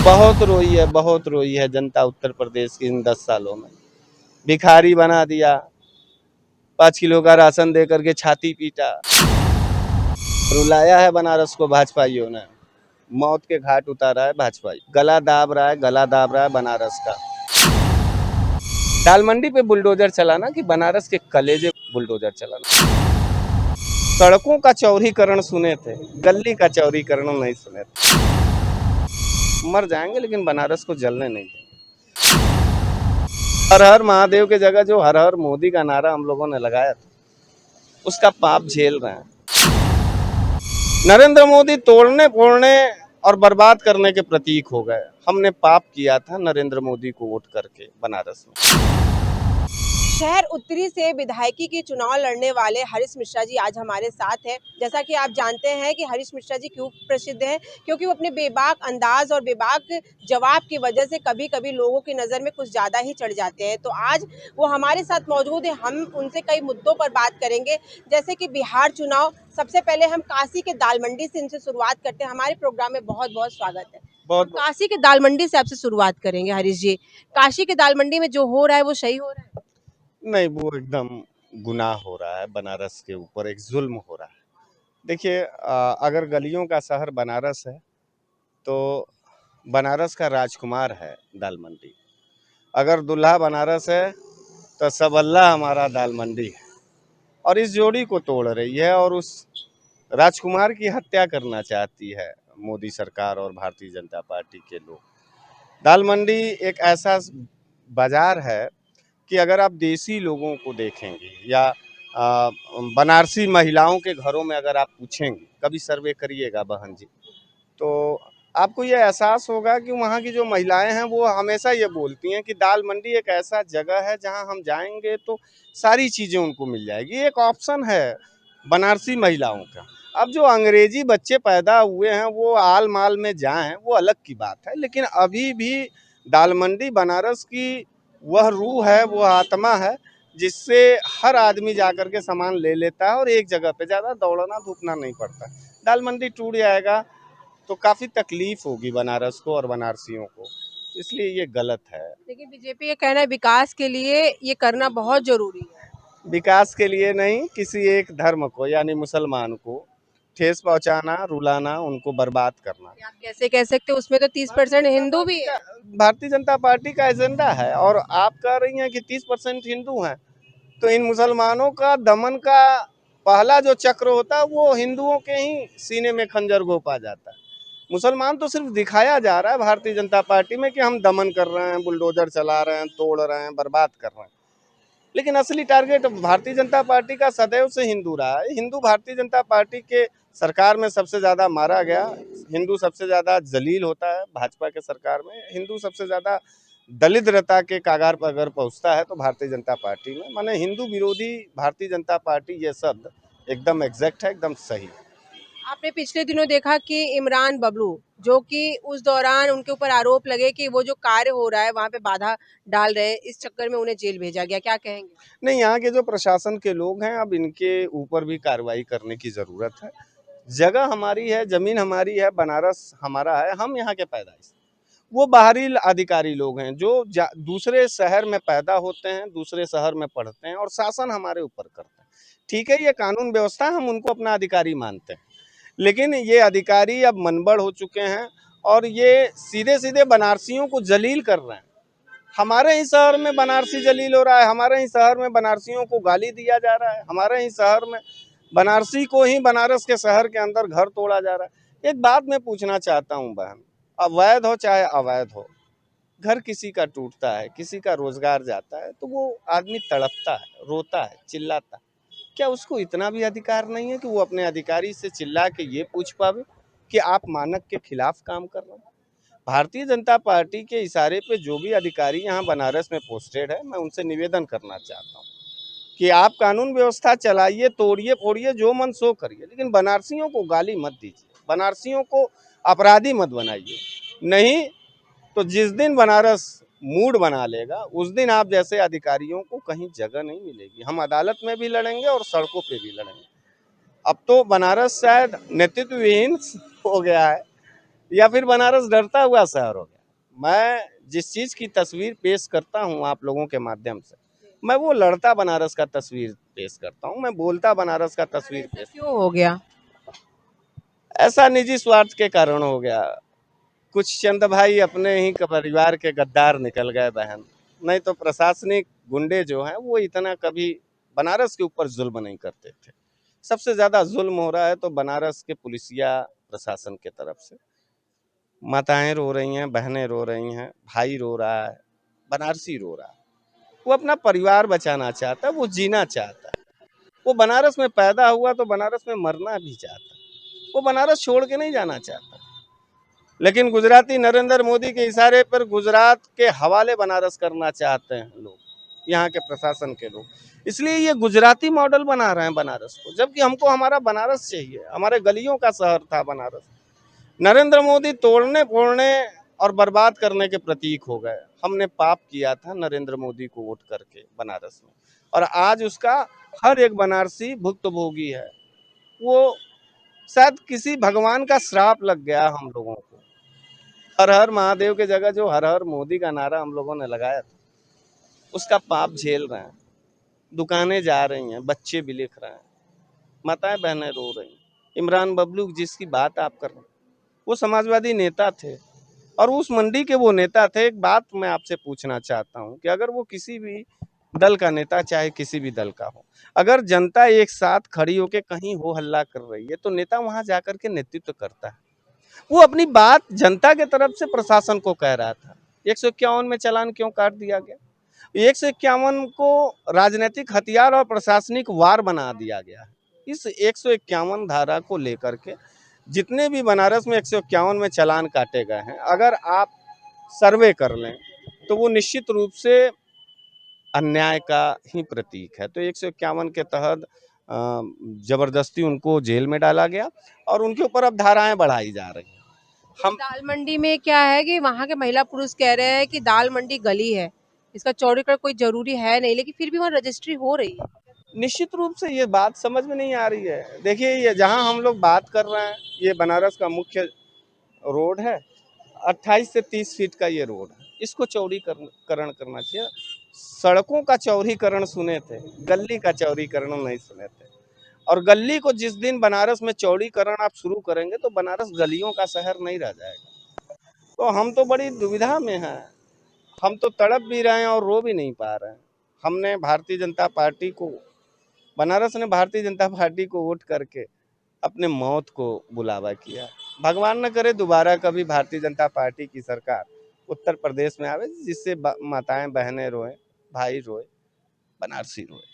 बहुत रोई है जनता उत्तर प्रदेश की इन 10 सालों में। भिखारी बना दिया, 5 किलो का राशन दे करके छाती पीटा, रुलाया है बनारस को भाजपाइयों ने, मौत के घाट उतारा है भाजपाई, गला दाब रहा है बनारस का। दाल मंडी पे बुलडोजर चलाना कि बनारस के कलेजे बुलडोजर चलाना। सड़कों का चौड़ीकरण सुने थे, गली का चौड़ीकरण नहीं सुने थे। मर जाएंगे लेकिन बनारस को जलने नहीं देंगे। हर हर महादेव के जगह जो हर हर मोदी का नारा हम लोगों ने लगाया था, उसका पाप झेल रहे हैं। नरेंद्र मोदी तोड़ने फोड़ने और बर्बाद करने के प्रतीक हो गए। हमने पाप किया था नरेंद्र मोदी को वोट करके बनारस में। शहर उत्तरी से विधायकी के चुनाव लड़ने वाले हरीश मिश्रा जी आज हमारे साथ हैं। जैसा कि आप जानते हैं कि हरीश मिश्रा जी क्यों प्रसिद्ध हैं, क्योंकि वो अपने बेबाक अंदाज और बेबाक जवाब की वजह से कभी कभी लोगों की नज़र में कुछ ज़्यादा ही चढ़ जाते हैं। तो आज वो हमारे साथ मौजूद है। हम उनसे कई मुद्दों पर बात करेंगे, जैसे कि बिहार चुनाव। सबसे पहले हम काशी के दाल मंडी से इनसे शुरुआत करते हैं। हमारे प्रोग्राम में बहुत बहुत स्वागत है। बहुत काशी के दाल मंडी से आपसे शुरुआत करेंगे हरीश जी। काशी के दाल मंडी में जो हो रहा है वो सही हो रहा है? नहीं, वो एकदम गुनाह हो रहा है। बनारस के ऊपर एक जुल्म हो रहा है। देखिए, अगर गलियों का शहर बनारस है तो बनारस का राजकुमार है दाल मंडी। अगर दुल्हा बनारस है तो सबल्ला हमारा दाल मंडी है। और इस जोड़ी को तोड़ रही है और उस राजकुमार की हत्या करना चाहती है मोदी सरकार और भारतीय जनता पार्टी के लोग। दाल मंडी एक ऐसा बाजार है कि अगर आप देसी लोगों को देखेंगे या बनारसी महिलाओं के घरों में अगर आप पूछेंगे, कभी सर्वे करिएगा बहन जी, तो आपको ये एहसास होगा कि वहाँ की जो महिलाएं हैं वो हमेशा ये बोलती हैं कि दाल मंडी एक ऐसा जगह है जहाँ हम जाएंगे तो सारी चीज़ें उनको मिल जाएगी। एक ऑप्शन है बनारसी महिलाओं का। अब जो अंग्रेजी बच्चे पैदा हुए हैं वो आल माल में जाएं वो अलग की बात है, लेकिन अभी भी दाल मंडी बनारस की वह रूह है, वो आत्मा है जिससे हर आदमी जाकर के सामान ले लेता है और एक जगह पे ज़्यादा दौड़ना धूपना नहीं पड़ता। दाल मंडी टूट जाएगा तो काफ़ी तकलीफ होगी बनारस को और बनारसियों को, इसलिए ये गलत है। लेकिन बीजेपी ये कहना है विकास के लिए ये करना बहुत जरूरी है। विकास के लिए नहीं, किसी एक धर्म को यानी मुसलमान को ठेस पहुंचाना, रुलाना, उनको बर्बाद करना। आप कैसे कह सकते हो? उसमें तो 30% हिंदू भी है। भारतीय जनता पार्टी का एजेंडा है और आप कह रही हैं कि 30% हिंदू हैं, तो इन मुसलमानों का दमन का पहला जो चक्र होता है वो हिंदुओं के ही सीने में खंजर घोंपा जाता है। मुसलमान तो सिर्फ दिखाया जा रहा है भारतीय जनता पार्टी में कि हम दमन कर रहे हैं, बुलडोजर चला रहे हैं, तोड़ रहे हैं, बर्बाद कर रहे हैं, लेकिन असली टारगेट भारतीय जनता पार्टी का सदैव से हिंदू रहा है। हिंदू भारतीय जनता पार्टी के सरकार में सबसे ज़्यादा मारा गया, हिंदू सबसे ज़्यादा जलील होता है भाजपा के सरकार में, हिंदू सबसे ज़्यादा दलिद्रता के कागार पर अगर पहुंचता है तो भारतीय जनता पार्टी में। माने हिंदू विरोधी भारतीय जनता पार्टी, ये शब्द एकदम एग्जैक्ट है, एकदम सही। आपने पिछले दिनों देखा कि इमरान बबलू, जो कि उस दौरान उनके ऊपर आरोप लगे कि वो जो कार्य हो रहा है वहां पे बाधा डाल रहे हैं, इस चक्कर में उन्हें जेल भेजा गया, क्या कहेंगे? नहीं, यहाँ के जो प्रशासन के लोग हैं अब इनके ऊपर भी कार्रवाई करने की ज़रूरत है। जगह हमारी है, ज़मीन हमारी है, बनारस हमारा है, हम यहाँ के पैदाइश। वो बाहरी अधिकारी लोग हैं जो दूसरे शहर में पैदा होते हैं, दूसरे शहर में पढ़ते हैं और शासन हमारे ऊपर करते हैं। ठीक है, ये कानून व्यवस्था, हम उनको अपना अधिकारी मानते हैं, लेकिन ये अधिकारी अब मनबड़ हो चुके हैं और ये सीधे सीधे बनारसियों को जलील कर रहे हैं। हमारे ही शहर में बनारसी जलील हो रहा है, हमारे ही शहर में बनारसियों को गाली दिया जा रहा है, हमारे ही शहर में बनारसी को ही बनारस के शहर के अंदर घर तोड़ा जा रहा है। एक बात मैं पूछना चाहता हूँ बहन, अवैध हो चाहे अवैध हो, घर किसी का टूटता है, किसी का रोजगार जाता है तो वो आदमी तड़पता है, रोता है, चिल्लाता है। क्या उसको इतना भी अधिकार नहीं है कि वो अपने अधिकारी से चिल्ला के ये पूछ पावे कि आप मानक के खिलाफ काम कर रहे हैं? भारतीय जनता पार्टी के इशारे पे जो भी अधिकारी यहाँ बनारस में पोस्टेड है, मैं उनसे निवेदन करना चाहता हूँ कि आप कानून व्यवस्था चलाइए, तोड़िए फोड़िए, जो मन सो करिए, लेकिन बनारसियों को गाली मत दीजिए, बनारसियों को अपराधी मत बनाइए। नहीं तो जिस दिन बनारस मूड बना लेगा उस दिन आप जैसे अधिकारियों को कहीं जगह नहीं मिलेगी। हम अदालत में भी लड़ेंगे और सड़कों पे भी लड़ेंगे। अब तो बनारस शायद नेतृत्व विहीन हो गया है या फिर बनारस डरता हुआ शहर हो गया। मैं जिस चीज़ की तस्वीर पेश करता हूँ आप लोगों के माध्यम से, मैं वो लड़ता बनारस का तस्वीर पेश करता हूँ, मैं बोलता बनारस का तस्वीर ऐसा पेश। क्यों हो गया? ऐसा निजी स्वार्थ के कारण हो गया। कुछ चंद भाई अपने ही परिवार के गद्दार निकल गए बहन, नहीं तो प्रशासनिक गुंडे जो हैं वो इतना कभी बनारस के ऊपर जुल्म नहीं करते थे। सबसे ज्यादा जुल्म हो रहा है तो बनारस के पुलिसिया प्रशासन के तरफ से। माताएं रो रही हैं, बहनें रो रही हैं, भाई रो रहा है, बनारसी रो रहा है। वो अपना परिवार बचाना चाहता है, वो जीना चाहता है। वो बनारस में पैदा हुआ तो बनारस में मरना भी चाहता है। वो बनारस छोड़ के नहीं जाना चाहता। लेकिन गुजराती नरेंद्र मोदी के इशारे पर गुजरात के हवाले बनारस करना चाहते हैं लोग, यहाँ के प्रशासन के लोग। इसलिए ये गुजराती मॉडल बना रहे हैं बनारस को, जबकि हमको हमारा बनारस चाहिए। हमारे गलियों का शहर था बनारस। नरेंद्र मोदी तोड़ने फोड़ने और बर्बाद करने के प्रतीक हो गए। हमने पाप किया था नरेंद्र मोदी को वोट करके बनारस में, और आज उसका हर एक बनारसी भुक्तभोगी है। वो शायद किसी भगवान का श्राप लग गया हम लोगों को। हर हर महादेव के जगह जो हर हर मोदी का नारा हम लोगों ने लगाया था, उसका पाप झेल रहे हैं। दुकानें जा रही हैं, बच्चे भी लिख रहे हैं, माताएं बहनें रो रही हैं। इमरान बबलू जिसकी बात आप कर रहे हैं, वो समाजवादी नेता थे और उस मंडी के वो नेता थे। एक बात मैं आपसे पूछना चाहता हूं कि अगर वो किसी भी दल का नेता, चाहे किसी भी दल का हो, अगर जनता एक साथ खड़ी होकर कहीं हो हल्ला कर रही है तो नेता वहां जाकर के नेतृत्व करता है। वो अपनी बात जनता के तरफ से प्रशासन को कह रहा था। 151 में चालान क्यों काट दिया गया? 151 को राजनीतिक हथियार और प्रशासनिक वार बना दिया गया। इस 151 धारा को लेकर के जितने भी बनारस में 151 में चालान काटे गए हैं, अगर आप सर्वे कर लें तो वो निश्चित रूप से अन्याय का ही प्रतीक है। तो 151 के तहत जबरदस्ती उनको जेल में डाला गया और उनके ऊपर अब धाराएं बढ़ाई जा रही हैं। हम दाल मंडी में क्या है कि वहाँ के महिला पुरुष कह रहे हैं कि दाल मंडी गली है, इसका चौड़ीकरण कोई जरूरी है नहीं, लेकिन फिर भी वहाँ रजिस्ट्री हो रही है। निश्चित रूप से ये बात समझ में नहीं आ रही है। देखिए, ये जहां हम लोग बात कर रहे हैं, ये बनारस का मुख्य रोड है। 28 से 30 फीट का ये रोड है, इसको चौड़ीकरण करना चाहिए। सड़कों का चौड़ीकरण सुने थे, गली का चौड़ीकरण नहीं सुने थे। और गली को जिस दिन बनारस में चौड़ीकरण आप शुरू करेंगे तो बनारस गलियों का शहर नहीं रह जाएगा। तो हम तो बड़ी दुविधा में हैं। हम तो तड़प भी रहे हैं और रो भी नहीं पा रहे हैं। हमने भारतीय जनता पार्टी को, बनारस ने भारतीय जनता पार्टी को वोट करके अपने मौत को बुलावा किया। भगवान न करे दोबारा कभी भारतीय जनता पार्टी की सरकार उत्तर प्रदेश में आवे, जिससे माताएं बहनें रोए, भाई रोए, बनारसी रोए।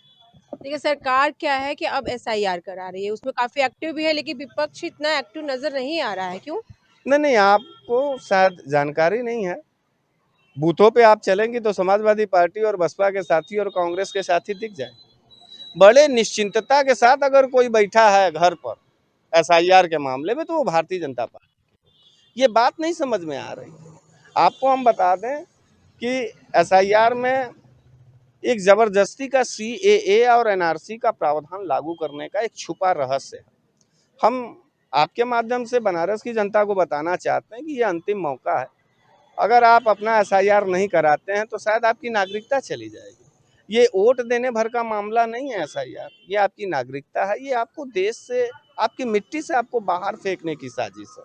देखिए सरकार क्या है कि अब एसआईआर करा रही है, उसमें काफी एक्टिव भी है, लेकिन विपक्ष इतना एक्टिव नजर नहीं आ रहा है। क्यों? नहीं नहीं, आपको शायद जानकारी नहीं है। बूथों पे आप चलेंगे तो समाजवादी पार्टी और बसपा के साथी और कांग्रेस के साथी दिख जाए। बड़े निश्चिंतता के साथ अगर कोई बैठा है घर पर एसआईआर के मामले में तो वो भारतीय जनता पार्टी। ये बात नहीं समझ में आ रही। आपको हम बता दें कि एसआईआर में एक जबरदस्ती का सीएए और एनआरसी का प्रावधान लागू करने का एक छुपा रहस्य है। हम आपके माध्यम से बनारस की जनता को बताना चाहते हैं कि ये अंतिम मौका है। अगर आप अपना एसआईआर नहीं कराते हैं तो शायद आपकी नागरिकता चली जाएगी। ये वोट देने भर का मामला नहीं है एसआईआर, ये आपकी नागरिकता है। ये आपको देश से, आपकी मिट्टी से आपको बाहर फेंकने की साजिश है।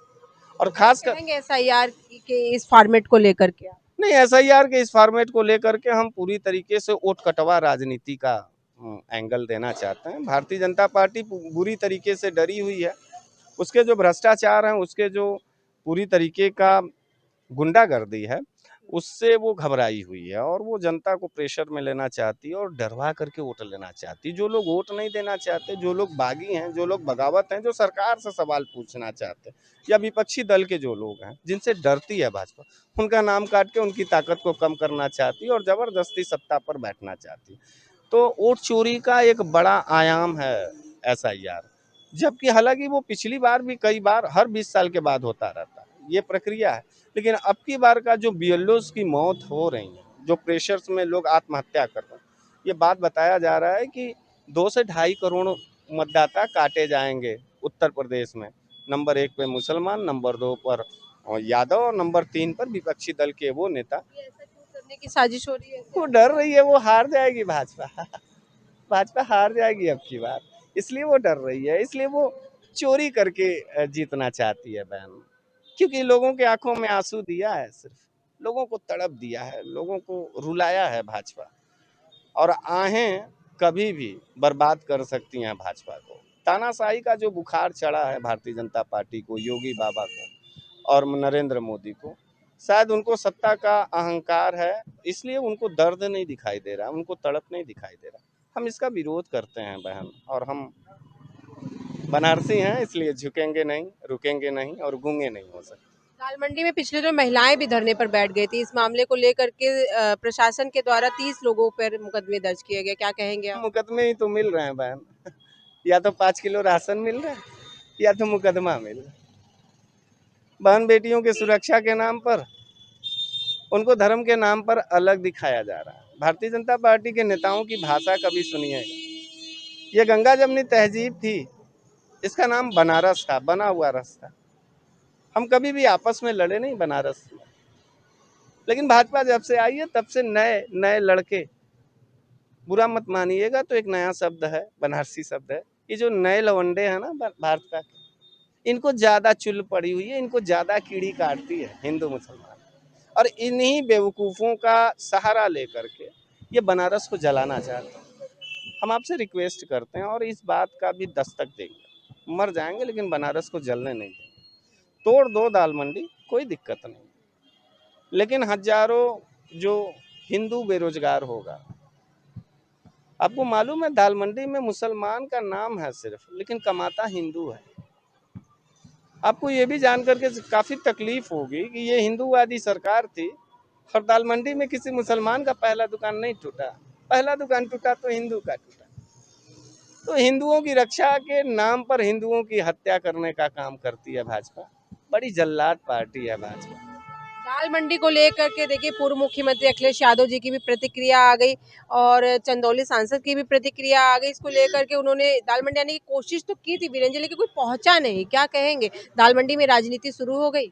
और खास कर कहेंगे एसआईआर के इस फॉर्मेट को लेकर के? नहीं, एसआईआर के इस फॉर्मेट को लेकर के हम पूरी तरीके से वोट कटवा राजनीति का एंगल देना चाहते हैं। भारतीय जनता पार्टी बुरी तरीके से डरी हुई है। उसके जो भ्रष्टाचार हैं, उसके जो पूरी तरीके का गुंडागर्दी है, उससे वो घबराई हुई है और वो जनता को प्रेशर में लेना चाहती है और डरवा करके वोट लेना चाहती है। जो लोग वोट नहीं देना चाहते, जो लोग बागी हैं, जो लोग बगावत हैं, जो सरकार से सवाल पूछना चाहते हैं, या विपक्षी दल के जो लोग हैं जिनसे डरती है भाजपा, उनका नाम काट के उनकी ताकत को कम करना चाहती है और जबरदस्ती सत्ता पर बैठना चाहती है। तो वोट चोरी का एक बड़ा आयाम है एसआईआर। जबकि हालांकि वो पिछली बार भी कई बार हर 20 साल के बाद होता रहता है, ये प्रक्रिया है। लेकिन अब की बार का जो बीएलओस की मौत हो रही है, जो प्रेशर्स में लोग आत्महत्या कर रहे हैं, ये बात बताया जा रहा है कि 2 से ढाई करोड़ मतदाता काटे जाएंगे उत्तर प्रदेश में। नंबर 1 पे मुसलमान, नंबर 2 पर और यादव, और नंबर 3 पर विपक्षी दल के वो नेता। ये ऐसा क्यों करने की साजिश हो रही है? वो डर रही है, वो हार जाएगी भाजपा। भाजपा हार जाएगी अब की बार, इसलिए वो डर रही है, इसलिए वो चोरी करके जीतना चाहती है बहन। क्योंकि लोगों के आंखों में आंसू दिया है, सिर्फ लोगों को तड़प दिया है, लोगों को रुलाया है भाजपा। और आहें कभी भी बर्बाद कर सकती हैं भाजपा को। तानाशाही का जो बुखार चढ़ा है भारतीय जनता पार्टी को, योगी बाबा को और नरेंद्र मोदी को, शायद उनको सत्ता का अहंकार है, इसलिए उनको दर्द नहीं दिखाई दे रहा, उनको तड़प नहीं दिखाई दे रहा। हम इसका विरोध करते हैं बहन, और हम बनारसी हैं, इसलिए झुकेंगे नहीं, रुकेंगे नहीं और गूंगे नहीं हो सकते। दाल मंडी में पिछले दिनों महिलाएं भी धरने पर बैठ गई थी। इस मामले को लेकर के प्रशासन के द्वारा 30 लोगों पर मुकदमे दर्ज किए गए, क्या कहेंगे आप? मुकदमे ही तो मिल रहे हैं बहन। या तो 5 किलो राशन मिल रहा है, या तो मुकदमा मिल रहा है। बहन बेटियों की सुरक्षा के नाम पर, उनको धर्म के नाम पर अलग दिखाया जा रहा है। भारतीय जनता पार्टी के नेताओं की भाषा कभी सुनिएगा। ये गंगा जमनी तहजीब थी, इसका नाम बनारस था, बना हुआ रस था। हम कभी भी आपस में लड़े नहीं बनारस में, लेकिन भाजपा जब से आई है तब से नए नए लड़के, बुरा मत मानिएगा तो एक नया शब्द है, बनारसी शब्द है। ये जो नए लवंडे हैं ना भाजपा के, इनको ज्यादा चुल पड़ी हुई है, इनको ज्यादा कीड़ी काटती है हिंदू मुसलमान, और इन्हीं बेवकूफ़ों का सहारा लेकर के ये बनारस को जलाना चाहते हैं। हम आपसे रिक्वेस्ट करते हैं और इस बात का भी दस्तक देंगे, मर जाएंगे लेकिन बनारस को जलने नहीं देंगे। तोड़ दो दाल मंडी, कोई दिक्कत नहीं, लेकिन हजारों जो हिंदू बेरोजगार होगा। आपको मालूम है दाल मंडी में मुसलमान का नाम है सिर्फ, लेकिन कमाता हिंदू है। आपको ये भी जान करके काफी तकलीफ होगी कि ये हिंदूवादी सरकार थी और दाल मंडी में किसी मुसलमान का पहला दुकान नहीं टूटा, पहला दुकान टूटा तो हिंदू का टूटा। तो हिंदुओं की रक्षा के नाम पर हिंदुओं की हत्या करने का काम करती है भाजपा। बड़ी जल्लाद पार्टी है भाजपा। दाल मंडी को लेकर के देखिए, पूर्व मुख्यमंत्री अखिलेश यादव जी की भी प्रतिक्रिया आ गई और चंदौली सांसद की भी प्रतिक्रिया आ गई। इसको लेकर के उन्होंने दाल मंडी आने की कोशिश तो की थी वीरेंद्र जी, लेकिन कोई पहुंचा नहीं। क्या कहेंगे, दाल मंडी में राजनीति शुरू हो गई?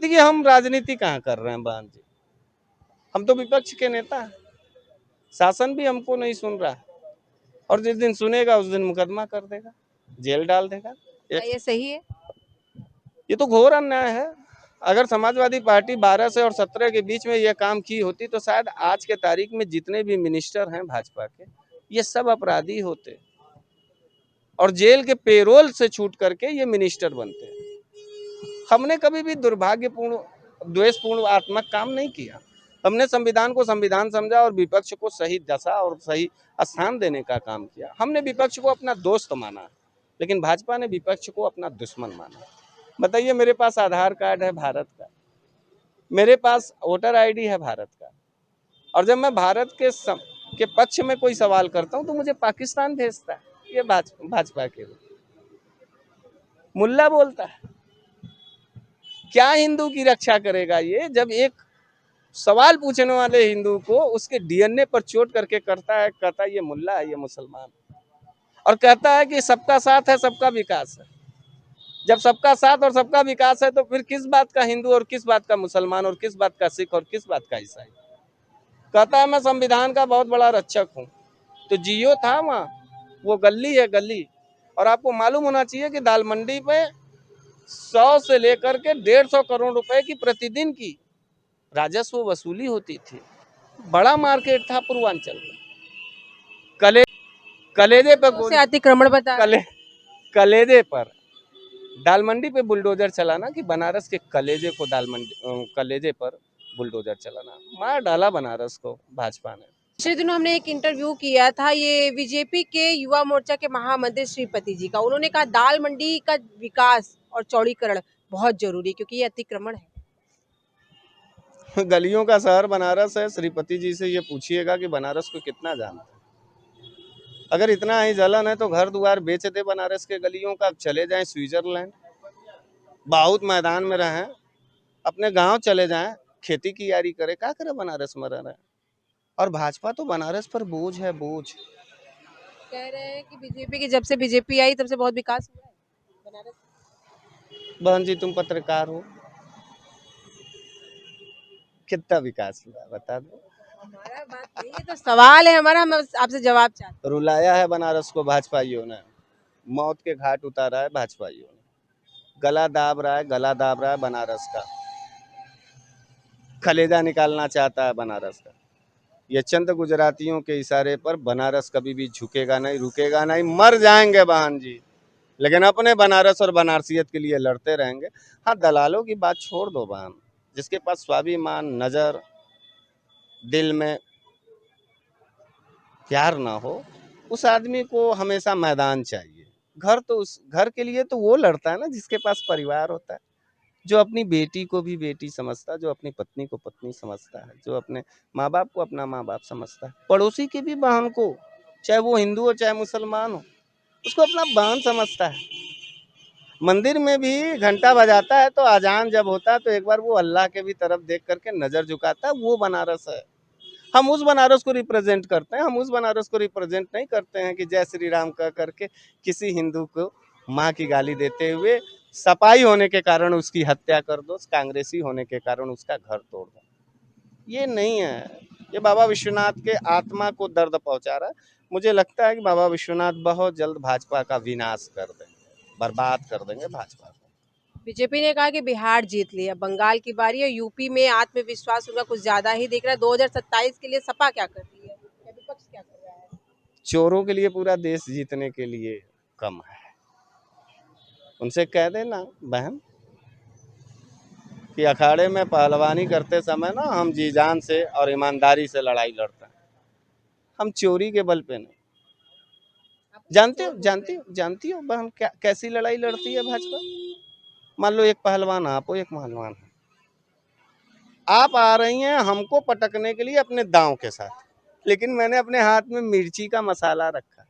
देखिए, हम राजनीति कहाँ कर रहे हैं बहन जी, हम तो विपक्ष के नेता हैं। शासन भी हमको नहीं सुन रहा है, और जिस दिन सुनेगा उस दिन मुकदमा कर देगा, जेल डाल देगा। क्या ये सही है? ये तो घोर अन्याय है। अगर समाजवादी पार्टी 12 से और 17 के बीच में यह काम की होती तो शायद आज के तारीख में जितने भी मिनिस्टर हैं भाजपा के, ये सब अपराधी होते और जेल के पेरोल से छूट करके ये मिनिस्टर बनते। हमने कभी भी दुर्भाग्यपूर्ण, द्वेषपूर्ण आत्मक काम नहीं किया। हमने संविधान को संविधान समझा और विपक्ष को सही दशा और सही स्थान देने का काम किया। हमने विपक्ष को अपना दोस्त माना, लेकिन भाजपा ने विपक्ष को अपना दुश्मन माना। बताइए, मेरे पास आधार कार्ड है भारत का, मेरे पास वोटर आईडी है भारत का, और जब मैं भारत के पक्ष में कोई सवाल करता हूं तो मुझे पाकिस्तान भेजता है। ये भाजपा के मुल्ला बोलता है। क्या हिंदू की रक्षा करेगा ये, जब एक सवाल पूछने वाले हिंदू को उसके डीएनए पर चोट करके कहता है ये मुल्ला है, ये मुसलमान, और कहता है कि सबका साथ है सबका विकास है। जब सबका साथ और सबका विकास है तो फिर किस बात का हिंदू और किस बात का मुसलमान और किस बात का सिख और किस बात का ईसाई? कहता है मैं संविधान का बहुत बड़ा रक्षक हूँ। तो जियो था वहाँ, वो गली है गली। और आपको मालूम होना चाहिए कि दाल मंडी पे 100 से लेकर के 150 करोड़ रुपए की प्रतिदिन की राजस्व वसूली होती थी। बड़ा मार्केट था पूर्वांचल में। कले कलेजे पर से अतिक्रमण बता कलेजे पर दाल मंडी पे बुलडोजर चलाना, कि बनारस के कलेजे को कलेजे पर बुलडोजर चलाना, मार डाला बनारस को भाजपा ने। पिछले दिनों हमने एक इंटरव्यू किया था, ये बीजेपी के युवा मोर्चा के महामंत्री श्रीपति जी का। उन्होंने कहा दाल मंडी का विकास और चौड़ीकरण बहुत जरूरी है, क्योंकि ये अतिक्रमण है। गलियों का शहर बनारस है। श्रीपति जी से ये पूछिएगा कि बनारस को कितना जानते हैं। अगर इतना ही जलन है तो घर द्वार बेच दे बनारस के गलियों का, चले जाएं स्विट्जरलैंड, बहुत मैदान में रहें, अपने गांव चले जाएं, खेती की यारी करे, क्या करे बनारस में रह रहे हैं। और भाजपा तो बनारस पर बोझ है, बोझ। कह रहे हैं कि बीजेपी की, जब से बीजेपी आई तब से बहुत विकास हुआ है बनारस। बहन जी, तुम पत्रकार हो, कितना विकास हुआ बता दो। हमारा बात नहीं है, तो सवाल है हमारा, हम आपसे जवाब चाहते हैं। रुलाया है बनारस को भाजपाइयों ने, मौत के घाट उतारा है भाजपाइयों ने, गला दाब रहा है बनारस का, कलेजा निकालना चाहता है बनारस का। ये चंद गुजरातियों के इशारे पर बनारस कभी भी झुकेगा नहीं, रुकेगा नहीं, मर जाएंगे बहन जी, लेकिन अपने बनारस और बनारसियत के लिए लड़ते रहेंगे। हाँ, दलालों की बात छोड़ दो बहन, जिसके पास स्वाभिमान, नजर, दिल में प्यार ना हो, उस आदमी को हमेशा मैदान चाहिए। घर तो उस घर के लिए तो वो लड़ता है ना जिसके पास परिवार होता है, जो अपनी बेटी को भी बेटी समझता है, जो अपनी पत्नी को पत्नी समझता है, जो अपने माँ बाप को अपना माँ बाप समझता है, पड़ोसी की भी बहन को, चाहे वो हिंदू हो चाहे मुसलमान हो, उसको अपना बहन समझता है। मंदिर में भी घंटा बजाता है तो अजान जब होता है तो एक बार वो अल्लाह के भी तरफ देख करके नजर झुकाता है, वो बनारस है। हम उस बनारस को रिप्रेजेंट करते हैं, हम उस बनारस को रिप्रेजेंट नहीं करते हैं कि जय श्री राम कह करके किसी हिंदू को माँ की गाली देते हुए सपाई होने के कारण उसकी हत्या कर दो, कांग्रेसी होने के कारण उसका घर तोड़ दो। ये नहीं है, ये बाबा विश्वनाथ के आत्मा को दर्द पहुंचा रहा है। मुझे लगता है कि बाबा विश्वनाथ बहुत जल्द भाजपा का विनाश कर देंगे, बर्बाद कर देंगे भाजपा को। बीजेपी ने कहा कि बिहार जीत लिया, बंगाल की बारी है, यूपी में आत्मविश्वास उनका कुछ ज्यादा ही दिख रहा है। 2027 के लिए सपा क्या कर रही है, या विपक्ष क्या कर रहा है? चोरों के लिए पूरा देश जीतने के लिए कम है। उनसे कह देना बहन कि अखाड़े में पहलवानी करते समय ना हम जी जान से और ईमानदारी से लड़ाई लड़ते हैं, हम चोरी के बल पे नहीं। जानती हो बहन क्या कैसी लड़ाई लड़ती है भाजपा। मान लो एक पहलवान आप हो, एक पहलवान है, आप आ रही हैं हमको पटकने के लिए अपने दांव के साथ, लेकिन मैंने अपने हाथ में मिर्ची का मसाला रखा,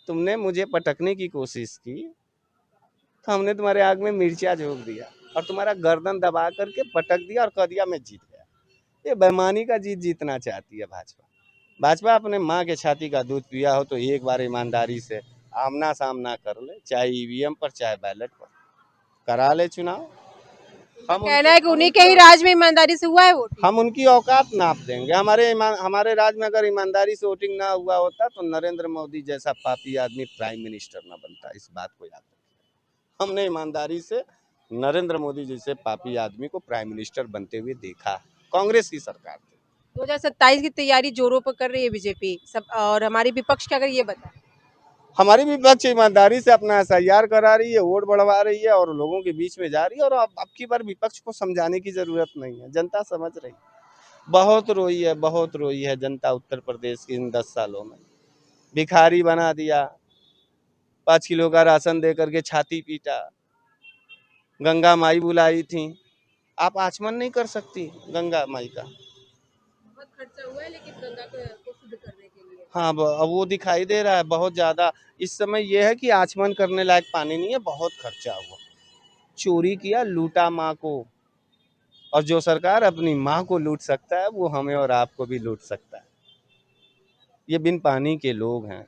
तुमने मुझे पटकने की कोशिश की तो हमने तुम्हारे आग में मिर्चा झोंक दिया और तुम्हारा गर्दन दबा करके पटक दिया और कह दिया मैं जीत गया। ये बेईमानी का जीतना चाहती है भाजपा। भाजपा अपने माँ के छाती का दूध पिया हो तो एक बार ईमानदारी से आमना सामना कर ले, चाहे ईवीएम पर चाहे बैलेट पर, करा ले चुनाव। हम कहना है कि उन्हीं के ही राज में ईमानदारी से हुआ है वोट। हम उनकी औकात नाप देंगे। हमारे राज में अगर ईमानदारी से वोटिंग ना हुआ होता तो नरेंद्र मोदी जैसा पापी आदमी प्राइम मिनिस्टर ना बनता, इस बात को याद रखिए। हमने ईमानदारी से नरेंद्र मोदी जैसे पापी आदमी को प्राइम मिनिस्टर बनते हुए देखा, कांग्रेस की सरकार थी। 2027 की तैयारी जोरों पर कर रही है बीजेपी सब, और हमारी विपक्ष क्या कर, ये बताएं। हमारी विपक्ष ईमानदारी से अपना एसआईआर करा रही है, वोट बढ़वा रही है और लोगों के बीच में जा रही है। और अब की बार विपक्ष को समझाने की जरूरत नहीं है, जनता समझ रही है। बहुत रोई है जनता उत्तर प्रदेश की इन 10 सालों में। भिखारी बना दिया, 5 किलो का राशन दे करके छाती पीटा, गंगा माई बुलाई थी, आप आचमन नहीं कर सकती गंगा माई का। बहुत खर्चा हुआ है लेकिन गंगा को शुद्ध करने के लिए। हाँ, अब वो दिखाई दे रहा है बहुत ज्यादा। इस समय यह है कि आचमन करने लायक पानी नहीं है, बहुत खर्चा हुआ, चोरी किया, लूटा माँ को। और जो सरकार अपनी माँ को लूट सकता है वो हमें और आपको भी लूट सकता है। ये बिन पानी के लोग हैं,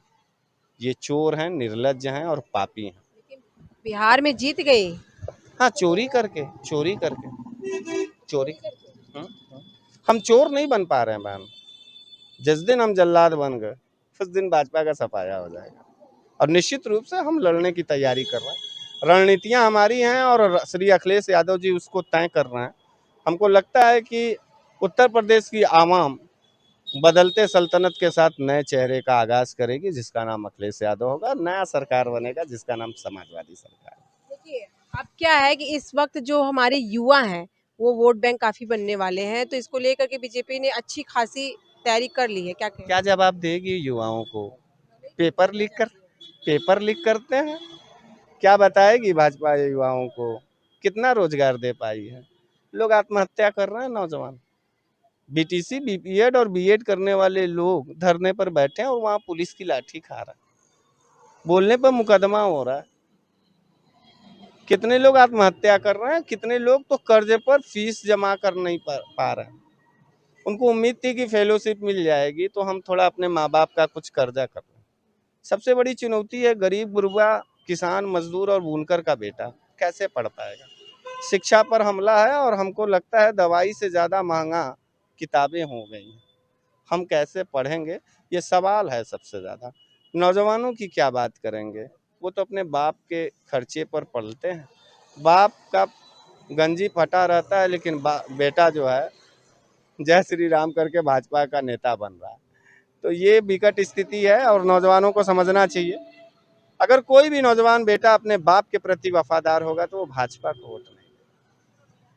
ये चोर हैं, निर्लज्ज हैं और पापी हैं। लेकिन बिहार में जीत गई। हाँ, चोरी करके चोरी। हम चोर नहीं बन पा रहे हैं बहन। जिस दिन हम जल्लाद बन गए उस दिन भाजपा का सफाया हो जाएगा। और निश्चित रूप से हम लड़ने की तैयारी कर रहे हैं, रणनीतियां हमारी हैं और श्री अखिलेश यादव जी उसको तय कर रहे हैं। हमको लगता है कि उत्तर प्रदेश की आवाम बदलते सल्तनत के साथ नए चेहरे का आगाज करेगी, जिसका नाम अखिलेश यादव होगा। नया सरकार बनेगा जिसका नाम समाजवादी सरकार। देखिए, अब क्या है कि इस वक्त जो हमारे युवा हैं वो वोट बैंक काफी बनने वाले हैं, तो इसको लेकर के बीजेपी ने अच्छी खासी तैयारी कर ली है। क्या जवाब देगी युवाओं को? पेपर लीक करते हैं, क्या बताएगी भाजपा युवाओं को? कितना रोजगार दे पाई है? लोग आत्महत्या कर रहे हैं, नौजवान बीटीसी, बीपीएड और बीएड करने वाले लोग धरने पर बैठे हैं और वहां पुलिस की लाठी खा रहा है, बोलने पर मुकदमा हो रहा है। कितने लोग आत्महत्या कर रहे हैं, कितने लोग तो कर्जे पर फीस जमा कर नहीं पा रहे हैं। उनको उम्मीद थी कि फेलोशिप मिल जाएगी तो हम थोड़ा अपने माँ बाप का कुछ कर्जा कर लें। सबसे बड़ी चुनौती है गरीब गुरबा, किसान, मजदूर और बुनकर का बेटा कैसे पढ़ पाएगा। शिक्षा पर हमला है और हमको लगता है दवाई से ज़्यादा महंगा किताबें हो गई हैं। हम कैसे पढ़ेंगे, ये सवाल है सबसे ज़्यादा। नौजवानों की क्या बात करेंगे, वो तो अपने बाप के खर्चे पर पलते हैं। बाप का गंजी फटा रहता है, लेकिन बेटा जो है जय श्री राम करके भाजपा का नेता बन रहा है। तो ये विकट स्थिति है और नौजवानों को समझना चाहिए। अगर कोई भी नौजवान बेटा अपने बाप के प्रति वफादार होगा तो वो भाजपा को वोट नहीं।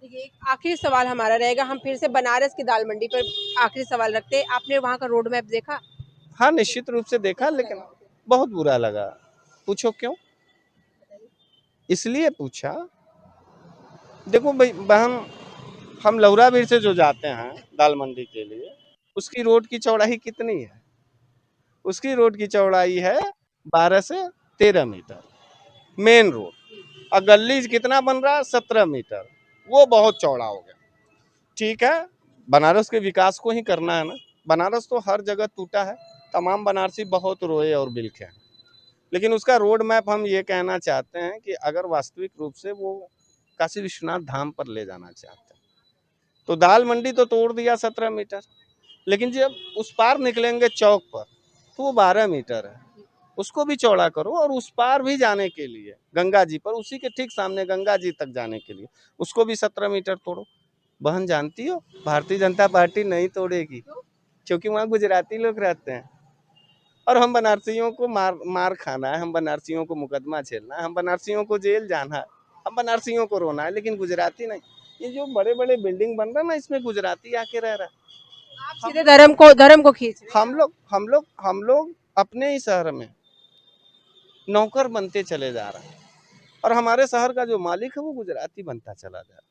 देखिए, एक आखिरी सवाल हमारा रहेगा, हम फिर से बनारस की दाल मंडी पर आखिरी सवाल रखते हैं। आपने वहाँ का रोड मैप देखा? हाँ, निश्चित रूप से देखा, लेकिन बहुत बुरा लगा। पूछो क्यों? इसलिए पूछा, देखो भाई बहन, हम लौराबीर से जो जाते हैं दाल मंडी के लिए, उसकी रोड की चौड़ाई कितनी है? उसकी रोड की चौड़ाई है 12 से 13 मीटर मेन रोड, और गली कितना बन रहा है? 17 मीटर। वो बहुत चौड़ा हो गया। ठीक है, बनारस के विकास को ही करना है ना। बनारस तो हर जगह टूटा है, तमाम बनारसी बहुत रोए और बिलखे हैं, लेकिन उसका रोड मैप हम ये कहना चाहते हैं कि अगर वास्तविक रूप से वो काशी विश्वनाथ धाम पर ले जाना चाहते हैं तो दाल मंडी तो तोड़ दिया 17 मीटर, लेकिन जब उस पार निकलेंगे चौक पर तो वो 12 मीटर है। उसको भी चौड़ा करो, और उस पार भी जाने के लिए गंगा जी पर, उसी के ठीक सामने गंगा जी तक जाने के लिए उसको भी 17 मीटर तोड़ो। बहन जानती हो, भारतीय जनता पार्टी नहीं तोड़ेगी, क्योंकि वहाँ गुजराती लोग रहते हैं और हम बनारसियों को मार खाना है, हम बनारसियों को मुकदमा झेलना है, हम बनारसियों को जेल जाना है, हम बनारसियों को रोना है, लेकिन गुजराती नहीं। ये जो बड़े बड़े बिल्डिंग बन रहा है ना, इसमें गुजराती आके रह रहा है। आप सीधे धर्म को खींच रहे हैं। हम लोग अपने ही शहर में नौकर बनते चले जा रहे हैं, और हमारे शहर का जो मालिक है वो गुजराती बनता चला जा रहा है।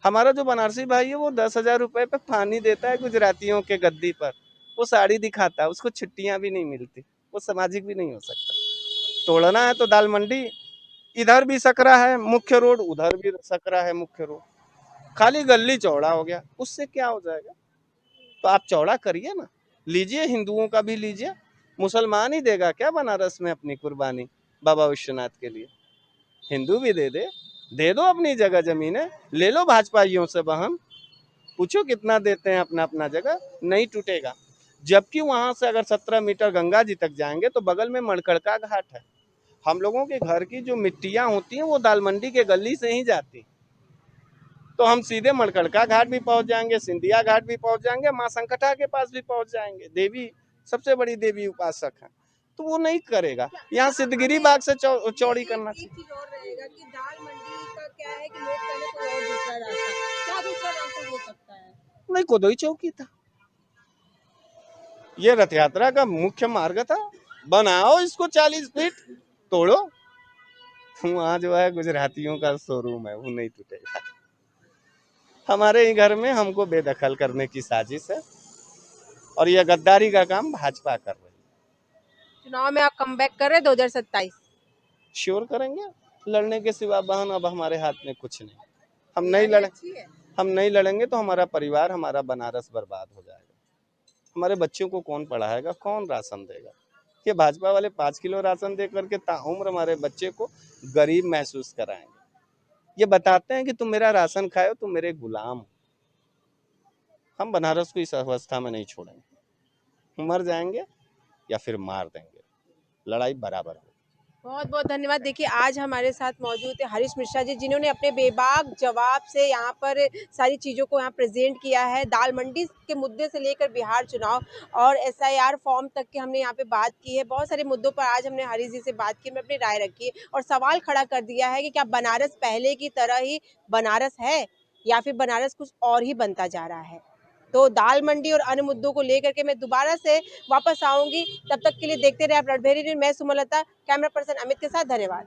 हमारा जो बनारसी भाई है वो 10,000 रुपए पे पानी देता है गुजरातियों के गद्दी पर, वो साड़ी दिखाता है, उसको छुट्टियां भी नहीं मिलती, वो सामाजिक भी नहीं हो सकता। तोड़ना है तो दाल मंडी, इधर भी सकरा है मुख्य रोड, उधर भी सकरा है मुख्य रोड, खाली गली चौड़ा हो गया, उससे क्या हो जाएगा? तो आप चौड़ा करिए ना, लीजिए, हिंदुओं का भी लीजिए। मुसलमान ही देगा क्या बनारस में अपनी कुर्बानी बाबा विश्वनाथ के लिए? हिंदू भी दे दो अपनी जगह जमीनें, ले लो भाजपाइयों से बहन, पूछो कितना देते हैं अपना अपना जगह, नहीं टूटेगा। जबकि वहां से अगर 17 मीटर गंगा जी तक जाएंगे तो बगल में मणकड़का घाट है। हम लोगों के घर की जो मिट्टियां होती हैं वो दाल मंडी के गली से ही जाती, तो हम सीधे मणकड़का घाट भी पहुंच जाएंगे, सिंधिया घाट भी पहुंच जाएंगे, माँ संकटा के पास भी पहुंच जाएंगे। देवी सबसे बड़ी देवी उपासक है, तो वो नहीं करेगा। यहाँ सिद्धगिरी बाग से चौड़ी करना चाहिए। एक चीज और रहेगा कि दाल मंडी का क्या है कि लोग पहले कोई और दूसरा रास्ता, क्या दूसरा रास्ता हो सकता है? नहीं, कोदोई चौकी था, ये रथ यात्रा का मुख्य मार्ग था, बनाओ इसको 40 फीट, तोड़ो। वहाँ जो है गुजरातियों का शोरूम है, वो नहीं टूटेगा। हमारे ही घर में हमको बेदखल करने की साजिश है, और यह गद्दारी का काम भाजपा कर रही है। चुनाव में आप कमबैक कर रहे हैं 2027? श्योर करेंगे, लड़ने के सिवा बहन अब हमारे हाथ में कुछ नहीं। हम नहीं लड़े, हम नहीं लड़ेंगे तो हमारा परिवार, हमारा बनारस बर्बाद हो जाएगा। हमारे बच्चों को कौन पढ़ाएगा, कौन राशन देगा? ये भाजपा वाले 5 किलो राशन दे करके ताउम्र हमारे बच्चे को गरीब महसूस कराएंगे। ये बताते हैं कि तुम मेरा राशन खाओ, तुम मेरे गुलाम हो। हम बनारस को इस अवस्था में नहीं छोड़ेंगे, मर जाएंगे या फिर मार देंगे, लड़ाई बराबर होगी। बहुत बहुत धन्यवाद। देखिए, आज हमारे साथ मौजूद है हरीश मिश्रा जी, जिन्होंने अपने बेबाक जवाब से यहाँ पर सारी चीज़ों को यहाँ प्रेजेंट किया है। दाल मंडी के मुद्दे से लेकर बिहार चुनाव और एसआईआर फॉर्म तक की हमने यहाँ पे बात की है। बहुत सारे मुद्दों पर आज हमने हरीश जी से बात की, मैं अपनी राय रखी है और सवाल खड़ा कर दिया है कि क्या बनारस पहले की तरह ही बनारस है या फिर बनारस कुछ और ही बनता जा रहा है। तो दाल मंडी और अन्य मुद्दों को लेकर के मैं दोबारा से वापस आऊंगी। तब तक के लिए देखते रहे आप रणभेरी न्यूज़। मैं सुमलता, कैमरा पर्सन अमित के साथ, धन्यवाद।